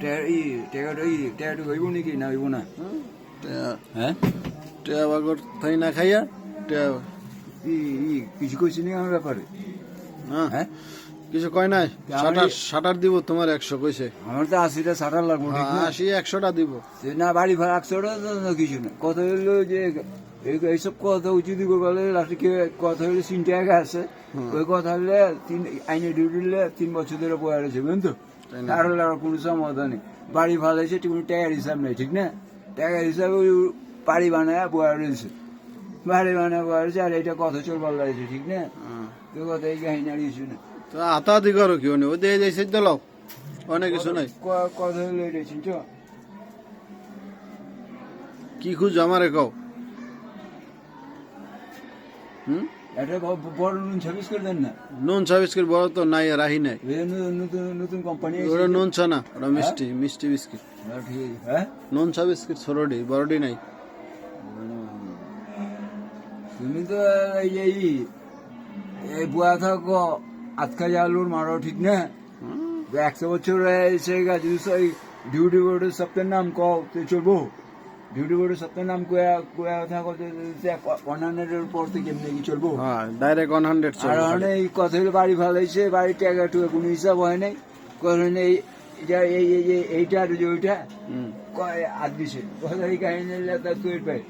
টেকাটো হইব নাকি না হইব না? হ্যাঁ টেয়া বাগর থাই না খাইয়া টেয়া কিছু কইছি নি আমার ব্যাপারে? হ্যাঁ হ্যাঁ কিছু কয় নাই। শাটার দিব তোমার 100 কইছে। আমার তো 80টা শাটার লাগবো, ঠিক না? 80 100টা দিব না বাড়ি ভাড়া 100টা কিছু না। কথা হইলো যে এইসব কথা উচিত করবে লাস্টে কথা হইলে 3 টাকা আছে। ওই কথা হলে আইনে ডিউটি দিলে 3 বছর ধরে বয়া রয়েছে, বুঝলেন তো? তার হলে আর কোনো সমাধান নেই। বাড়ি ভালো হয়েছে, কোনো টাকার হিসাব নেই, ঠিক না? টাকার হিসাবে ওই বাড়ি বানায় বয়া রয়েছে, বাড়ি বানায় বয়া রয়েছে। আর এইটা কথা চলবার লাগছে, ঠিক না? তো কথা এই কাহিনী আর কিছু না। তো আতাদি করো কি ও দিয়ে যাইছে দলাও অনেক কিছু নাই। কথা হইলো এটা, চিনছো? কি খুঁজ আমারে কও। একটা বড় নুন সার্ভিস করে দেন না। নুন সার্ভিস করে বড় তো নাই, রাহি নাই। নতুন নতুন কোম্পানি ওটা নুন ছা না, ওটা মিষ্টি মিষ্টি বিস্কিট। ঠিক। হ্যাঁ নুন ছা বিস্কিট ছোটডি বড়ডি নাই। তুমি তো এই বুয়া থাকো আজকা আলুর মারো, ঠিক না? 100 বছর এসে গেছে, ডিউটি বোর্ডের সপ্তাহের নাম কও তো চলবো। ডিউটি বোর্ডের সপ্তাহের নাম কোয়া থাকো 100-এর উপর থেকে কেমনি কি চলবো? হ্যাঁ ডাইরেক্ট 100 আর অনেক কথা হলো বাড়ি ভালো হয়েছে, বাড়ি টাকা টুকা কোনো হিসাব হয় নাই। কথা নেই এইটা আর ওইটা কয় আর দিছে কথা, এই কাহিনী তার তৈরি পাই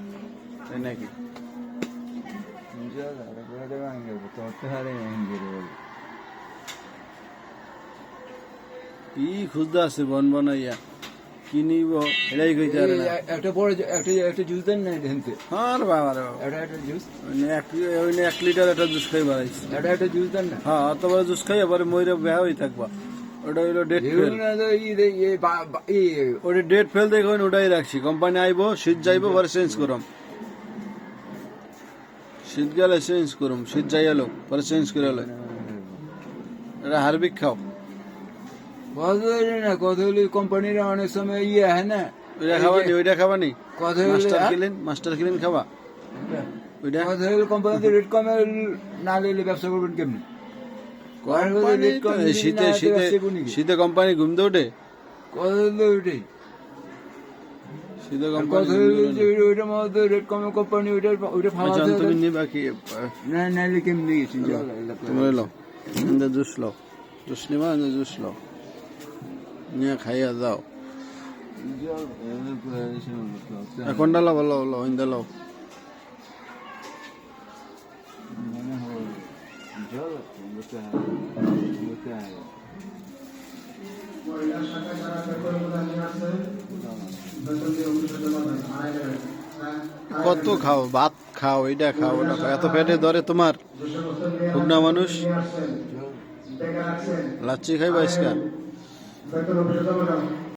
নাকি। কি খুঁজতে আছে বন বনাইয়া কি নিব এটাই কইতে পারে না। একটা বড় একটা জুস দেন না এখানতে। আর বাবা রে বাবা, একটা জুস, ওই 1 লিটার একটা জুস খাই বাড়াইছি। একটা জুস দেন না। হ্যাঁ অত বড় জুস খাই এবারে মইরা বেহা হই থাকবা। ওটা হইলো ডেট ফেল। ওটা ডেট ফেল দেখুন, ওটাই রাখছি। কোম্পানি আইবো, শীত যাইবো, পরে চেঞ্জ করম। শীত গেলে চেঞ্জ করম, শীত যাই এলো পরে চেঞ্জ করে এলো। এটা হারবিক খাও। কথা হইলে না, কথা হইলে কোম্পানির অনেক সময় হয় না। ওইটা খাবানি, ওইটা খাবানি। কথা হইলে মাস্টার কিলিন খাবা। ওইটা কথা হইলে কোম্পানিতে রেট কমে না গেলে ব্যবসা করবেন কেমনি? শীতে শীতে শীতে কোম্পানি ঘুমতে ওঠে। কথা হইলে ওইটাই শীতে কোম্পানি কথা হইলে ওইটার মধ্যে রেট কমে কোম্পানি ওইটা ফালা তুমি নিবা কি না নাইলে কেমনি তুমি লো জুস লো, জুস নিবা, জুস লো নিয়ে খাইয়া যাও। এখন ডালো ভালো হলো ইন্দালো কত খাও, ভাত খাও, এটা খাও, ওটা খাও, এত পেটে ধরে তোমার? হুগনা মানুষ লাচ্ছি খাইবা ইসকা।